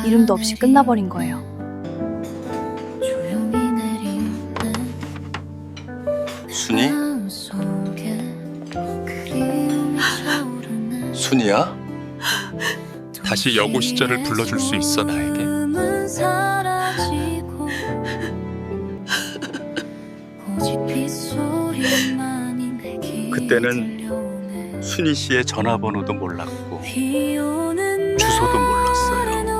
이름도 없이 끝나버린 거예요. 순이? 순이야? 다시 여고 시절을 불러줄 수 있어 나에게? 그때는 순이 씨의 전화번호도 몰랐고 주소도 몰랐어요.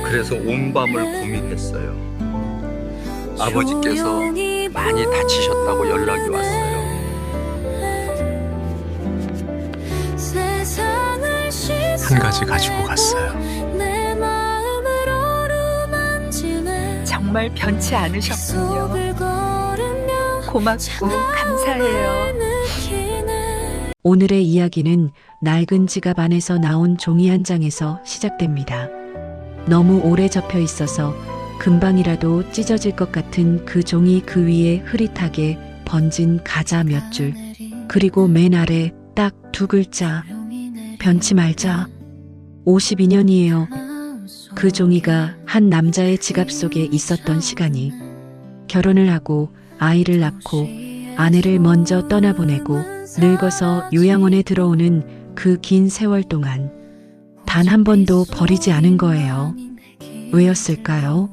그래서 온 밤을 고민했어요. 아버지께서 많이 다치셨다고 연락이 왔어요. 한 가지 가지고 갔어요. 정말 변치 않으셨군요. 고맙고 감사해요. 오늘의 이야기는 낡은 지갑 안에서 나온 종이 한 장에서 시작됩니다. 너무 오래 접혀 있어서 금방이라도 찢어질 것 같은 그 종이 그 위에 흐릿하게 번진 가자 몇 줄, 그리고 맨 아래 딱 두 글자, 변치 말자. 52년이에요. 그 종이가 한 남자의 지갑 속에 있었던 시간이, 결혼을 하고 아이를 낳고 아내를 먼저 떠나보내고 늙어서 요양원에 들어오는 그 긴 세월 동안 단 한 번도 버리지 않은 거예요. 왜였을까요?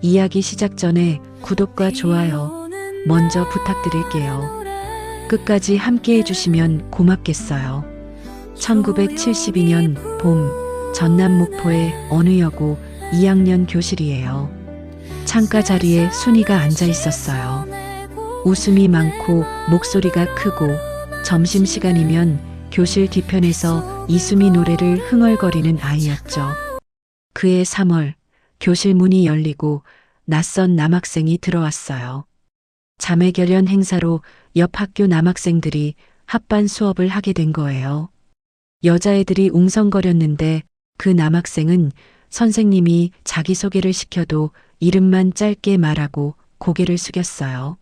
이야기 시작 전에 구독과 좋아요 먼저 부탁드릴게요. 끝까지 함께 해주시면 고맙겠어요. 1972년 봄, 전남 목포의 어느 여고 2학년 교실이에요. 창가 자리에 순이가 앉아 있었어요. 웃음이 많고 목소리가 크고 점심시간이면 교실 뒤편에서 이수미 노래를 흥얼거리는 아이였죠. 그해 3월 교실 문이 열리고 낯선 남학생이 들어왔어요. 자매결연 행사로 옆 학교 남학생들이 합반 수업을 하게 된 거예요. 여자애들이 웅성거렸는데 그 남학생은 선생님이 자기소개를 시켜도 이름만 짧게 말하고 고개를 숙였어요.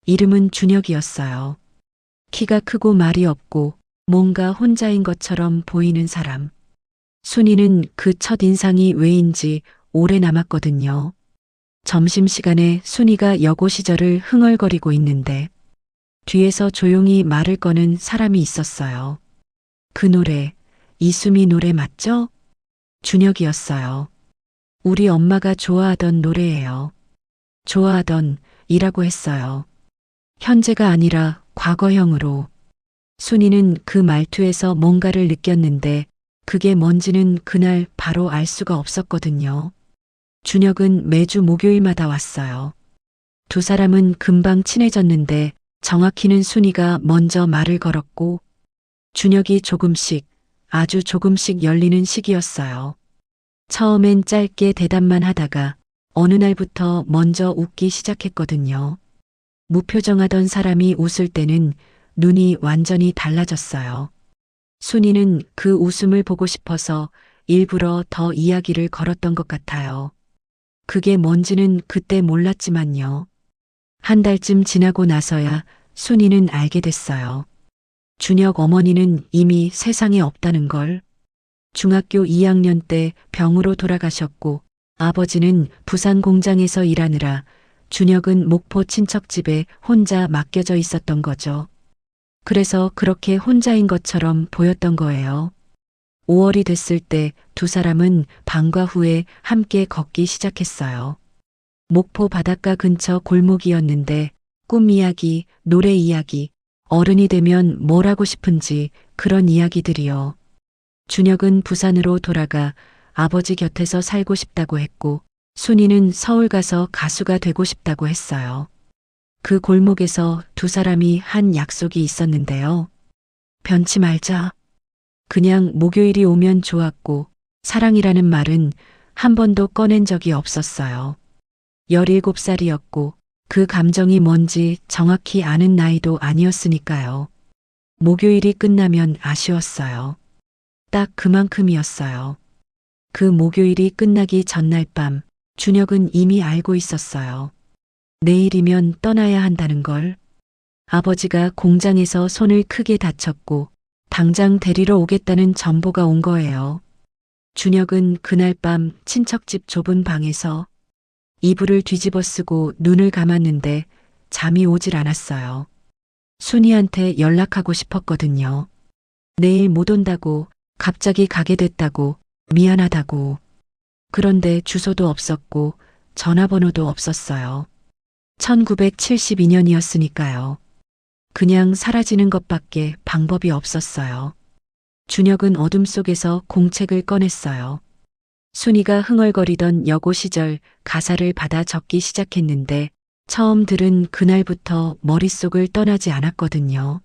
이름은 준혁이었어요. 키가 크고 말이 없고 뭔가 혼자인 것처럼 보이는 사람. 순이는 그 첫인상이 왜인지 오래 남았거든요. 점심시간에 순이가 여고 시절을 흥얼거리고 있는데 뒤에서 조용히 말을 거는 사람이 있었어요. 그 노래, 이수미 노래 맞죠? 준혁이었어요. 우리 엄마가 좋아하던 노래예요. 좋아하던 이라고 했어요. 현재가 아니라 과거형으로. 순이는 그 말투에서 뭔가를 느꼈는데 그게 뭔지는 그날 바로 알 수가 없었거든요. 준혁은 매주 목요일마다 왔어요. 두 사람은 금방 친해졌는데 정확히는 순이가 먼저 말을 걸었고 준혁이 조금씩, 아주 조금씩 열리는 시기였어요. 처음엔 짧게 대답만 하다가 어느 날부터 먼저 웃기 시작했거든요. 무표정하던 사람이 웃을 때는 눈이 완전히 달라졌어요. 순이는 그 웃음을 보고 싶어서 일부러 더 이야기를 걸었던 것 같아요. 그게 뭔지는 그때 몰랐지만요. 한 달쯤 지나고 나서야 순이는 알게 됐어요. 준혁 어머니는 이미 세상에 없다는 걸. 중학교 2학년 때 병으로 돌아가셨고 아버지는 부산 공장에서 일하느라 준혁은 목포 친척집에 혼자 맡겨져 있었던 거죠. 그래서 그렇게 혼자인 것처럼 보였던 거예요. 5월이 됐을 때 두 사람은 방과 후에 함께 걷기 시작했어요. 목포 바닷가 근처 골목이었는데 꿈 이야기, 노래 이야기, 어른이 되면 뭘 하고 싶은지 그런 이야기들이요. 준혁은 부산으로 돌아가 아버지 곁에서 살고 싶다고 했고 순이는 서울 가서 가수가 되고 싶다고 했어요. 그 골목에서 두 사람이 한 약속이 있었는데요. 변치 말자. 그냥 목요일이 오면 좋았고 사랑이라는 말은 한 번도 꺼낸 적이 없었어요. 17살이었고 그 감정이 뭔지 정확히 아는 나이도 아니었으니까요. 목요일이 끝나면 아쉬웠어요. 딱 그만큼이었어요. 그 목요일이 끝나기 전날 밤 준혁은 이미 알고 있었어요. 내일이면 떠나야 한다는 걸. 아버지가 공장에서 손을 크게 다쳤고 당장 데리러 오겠다는 전보가 온 거예요. 준혁은 그날 밤 친척집 좁은 방에서 이불을 뒤집어 쓰고 눈을 감았는데 잠이 오질 않았어요. 순이한테 연락하고 싶었거든요. 내일 못 온다고, 갑자기 가게 됐다고, 미안하다고. 그런데 주소도 없었고 전화번호도 없었어요. 1972년이었으니까요. 그냥 사라지는 것밖에 방법이 없었어요. 준혁은 어둠 속에서 공책을 꺼냈어요. 순이가 흥얼거리던 여고 시절 가사를 받아 적기 시작했는데 처음 들은 그날부터 머릿속을 떠나지 않았거든요.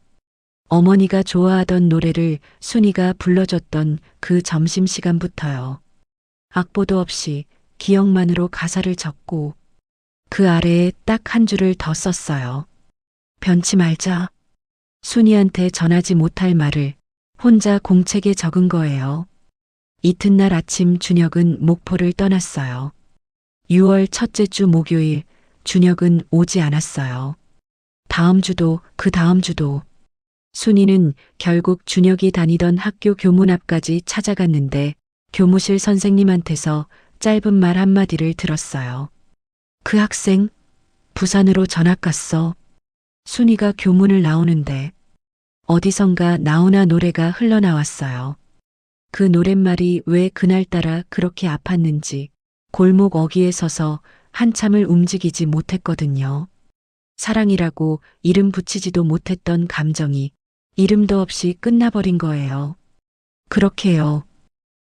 어머니가 좋아하던 노래를 순이가 불러줬던 그 점심시간부터요. 악보도 없이 기억만으로 가사를 적고 그 아래에 딱 한 줄을 더 썼어요. 변치 말자. 순이한테 전하지 못할 말을 혼자 공책에 적은 거예요. 이튿날 아침 준혁은 목포를 떠났어요. 6월 첫째 주 목요일 준혁은 오지 않았어요. 다음 주도 그 다음 주도. 순이는 결국 준혁이 다니던 학교 교문 앞까지 찾아갔는데 교무실 선생님한테서 짧은 말 한마디를 들었어요. 그 학생 부산으로 전학 갔어. 순이가 교문을 나오는데 어디선가 나훈아 노래가 흘러나왔어요. 그 노랫말이 왜 그날따라 그렇게 아팠는지 골목 어귀에 서서 한참을 움직이지 못했거든요. 사랑이라고 이름 붙이지도 못했던 감정이 이름도 없이 끝나버린 거예요. 그렇게요.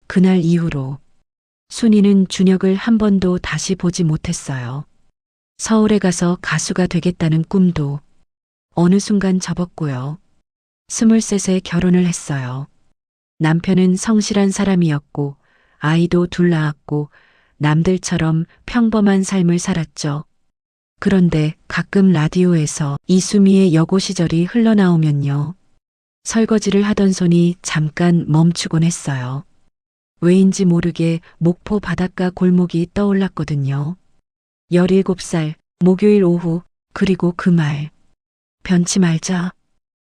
그날 이후로 순이는 준혁을 한 번도 다시 보지 못했어요. 서울에 가서 가수가 되겠다는 꿈도 어느 순간 접었고요. 23세 결혼을 했어요. 남편은 성실한 사람이었고 아이도 둘 낳았고 남들처럼 평범한 삶을 살았죠. 그런데 가끔 라디오에서 이수미의 여고 시절이 흘러나오면요. 설거지를 하던 손이 잠깐 멈추곤 했어요. 왜인지 모르게 목포 바닷가 골목이 떠올랐거든요. 17살 목요일 오후 그리고 그 말. 변치 말자.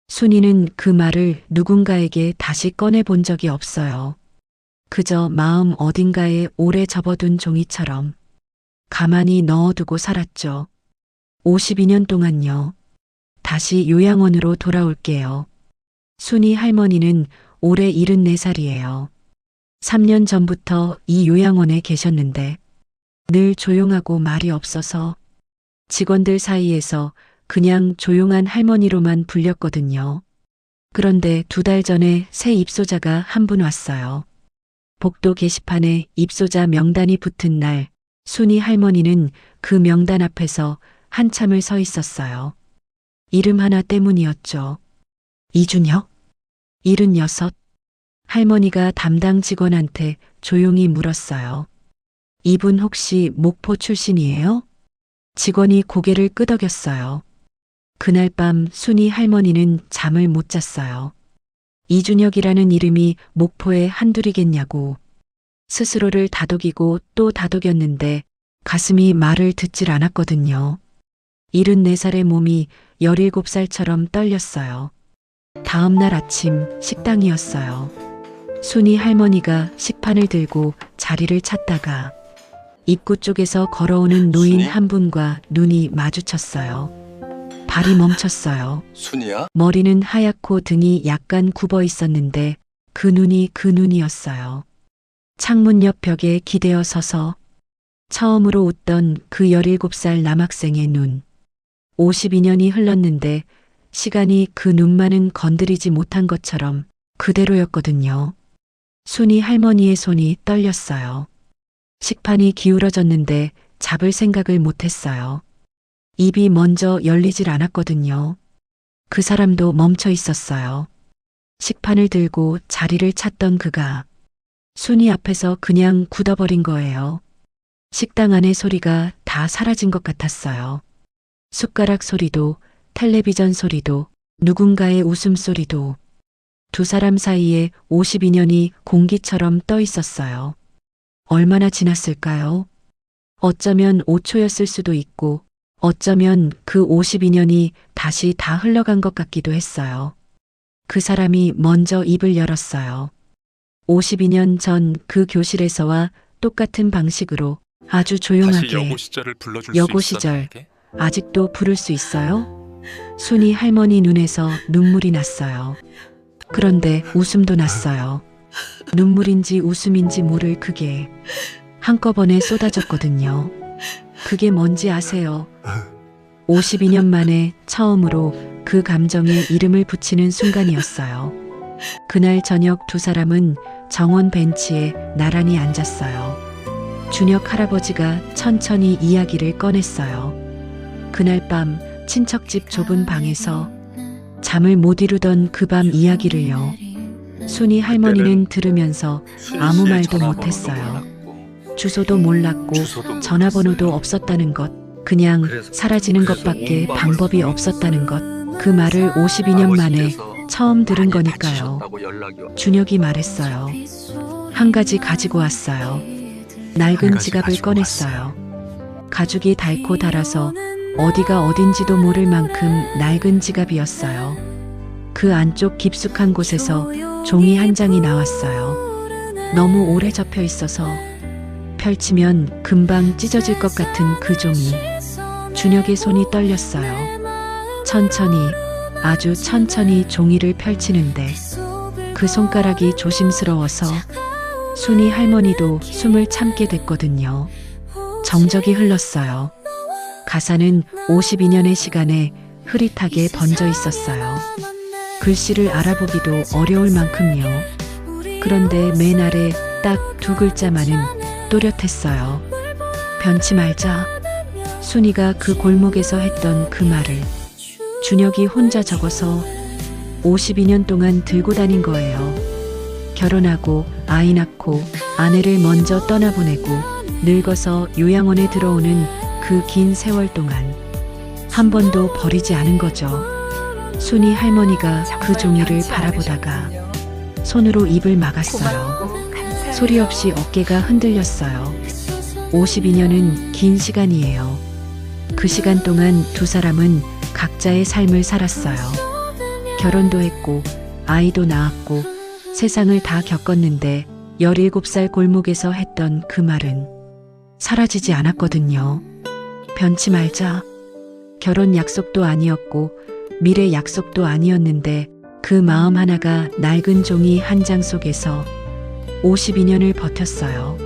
순이는 그 말을 누군가에게 다시 꺼내본 적이 없어요. 그저 마음 어딘가에 오래 접어둔 종이처럼 가만히 넣어두고 살았죠. 52년 동안요. 다시 요양원으로 돌아올게요. 순이 할머니는 올해 74살이에요. 3년 전부터 이 요양원에 계셨는데 늘 조용하고 말이 없어서 직원들 사이에서 그냥 조용한 할머니로만 불렸거든요. 그런데 2달 전에 새 입소자가 한 분 왔어요. 복도 게시판에 입소자 명단이 붙은 날 순이 할머니는 그 명단 앞에서 한참을 서 있었어요. 이름 하나 때문이었죠. 이준혁? 76. 할머니가 담당 직원한테 조용히 물었어요. 이분 혹시 목포 출신이에요? 직원이 고개를 끄덕였어요. 그날 밤 순이 할머니는 잠을 못 잤어요. 이준혁이라는 이름이 목포에 한둘이겠냐고. 스스로를 다독이고 또 다독였는데 가슴이 말을 듣질 않았거든요. 74살의 몸이 17살처럼 떨렸어요. 다음 날 아침 식당이었어요. 순이 할머니가 식판을 들고 자리를 찾다가 입구 쪽에서 걸어오는 노인 순이? 한 분과 눈이 마주쳤어요. 발이 멈췄어요. 순이야? 머리는 하얗고 등이 약간 굽어 있었는데 그 눈이 그 눈이었어요. 창문 옆 벽에 기대어 서서 처음으로 웃던 그 17살 남학생의 눈. 52년이 흘렀는데 시간이 그 눈만은 건드리지 못한 것처럼 그대로였거든요. 순이 할머니의 손이 떨렸어요. 식판이 기울어졌는데 잡을 생각을 못했어요. 입이 먼저 열리질 않았거든요. 그 사람도 멈춰 있었어요. 식판을 들고 자리를 찾던 그가 순이 앞에서 그냥 굳어버린 거예요. 식당 안의 소리가 다 사라진 것 같았어요. 숟가락 소리도, 텔레비전 소리도, 누군가의 웃음소리도. 두 사람 사이에 52년이 공기처럼 떠 있었어요. 얼마나 지났을까요? 어쩌면 5초였을 수도 있고, 어쩌면 그 52년이 다시 다 흘러간 것 같기도 했어요. 그 사람이 먼저 입을 열었어요. 52년 전 그 교실에서와 똑같은 방식으로 아주 다시 조용하게 여고 시절을 불러줄 여고 수 있어 시절. 나에게? 아직도 부를 수 있어요? 순이 할머니 눈에서 눈물이 났어요. 그런데 웃음도 났어요. 눈물인지 웃음인지 모를 그게 한꺼번에 쏟아졌거든요. 그게 뭔지 아세요? 52년 만에 처음으로 그 감정에 이름을 붙이는 순간이었어요. 그날 저녁 두 사람은 정원 벤치에 나란히 앉았어요. 준혁 할아버지가 천천히 이야기를 꺼냈어요. 그날 밤 친척집 좁은 방에서 잠을 못 이루던 그 밤 이야기를요. 순이 할머니는 들으면서 아무 순희 씨의 말도 전화번호도 못했어요. 몰랐고, 주소도 몰랐고 주소도 전화번호도 몰랐어요. 없었다는 것, 그냥 그래서- 사라지는 그래서 것밖에 온밤을 방법이 고민했어요. 없었다는 것. 그 말을 52년 만에 아버지께서 처음 들은 많이 거니까요. 다치셨다고 연락이 왔어요. 준혁이 말했어요. 한 가지 가지고 왔어요. 낡은 가지 지갑을 가지고 꺼냈어요. 가죽이 닳고 닳아서 어디가 어딘지도 모를 만큼 낡은 지갑이었어요. 그 안쪽 깊숙한 곳에서 종이 한 장이 나왔어요. 너무 오래 접혀 있어서 펼치면 금방 찢어질 것 같은 그 종이. 준혁의 손이 떨렸어요. 천천히, 아주 천천히 종이를 펼치는데 그 손가락이 조심스러워서 순이 할머니도 숨을 참게 됐거든요. 정적이 흘렀어요. 가사는 52년의 시간에 흐릿하게 번져 있었어요. 글씨를 알아보기도 어려울 만큼요. 그런데 맨 아래 딱 두 글자만은 또렷했어요. 변치 말자. 순이가 그 골목에서 했던 그 말을 준혁이 혼자 적어서 52년 동안 들고 다닌 거예요. 결혼하고 아이 낳고 아내를 먼저 떠나보내고 늙어서 요양원에 들어오는 그 긴 세월 동안 한 번도 버리지 않은 거죠. 순이 할머니가 그 종이를 바라보다가 손으로 입을 막았어요. 고맙고 감사해요. 소리 없이 어깨가 흔들렸어요. 52년은 긴 시간이에요. 그 시간 동안 두 사람은 각자의 삶을 살았어요. 결혼도 했고 아이도 낳았고 세상을 다 겪었는데 17살 골목에서 했던 그 말은 사라지지 않았거든요. 변치 말자. 결혼 약속도 아니었고 미래 약속도 아니었는데 그 마음 하나가 낡은 종이 한 장 속에서 52년을 버텼어요.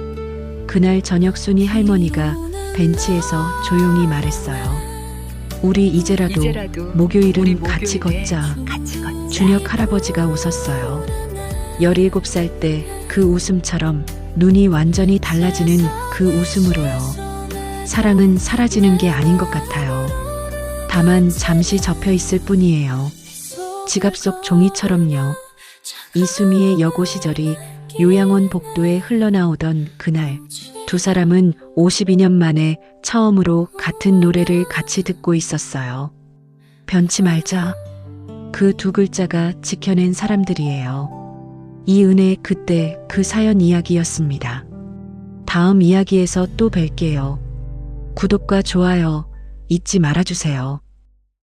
그날 저녁 순이 할머니가 벤치에서 조용히 말했어요. 우리 이제라도 목요일은 우리 같이 목요일에 걷자. 같이 걷자. 준혁 할아버지가 웃었어요. 17살 때 그 웃음처럼 눈이 완전히 달라지는 그 웃음으로요. 사랑은 사라지는 게 아닌 것 같아요. 다만 잠시 접혀 있을 뿐이에요. 지갑 속 종이처럼요. 이수미의 여고 시절이 요양원 복도에 흘러나오던 그날, 두 사람은 52년 만에 처음으로 같은 노래를 같이 듣고 있었어요. 변치 말자. 그 두 글자가 지켜낸 사람들이에요. 이은혜 그때 그 사연 이야기였습니다. 다음 이야기에서 또 뵐게요. 구독과 좋아요 잊지 말아주세요.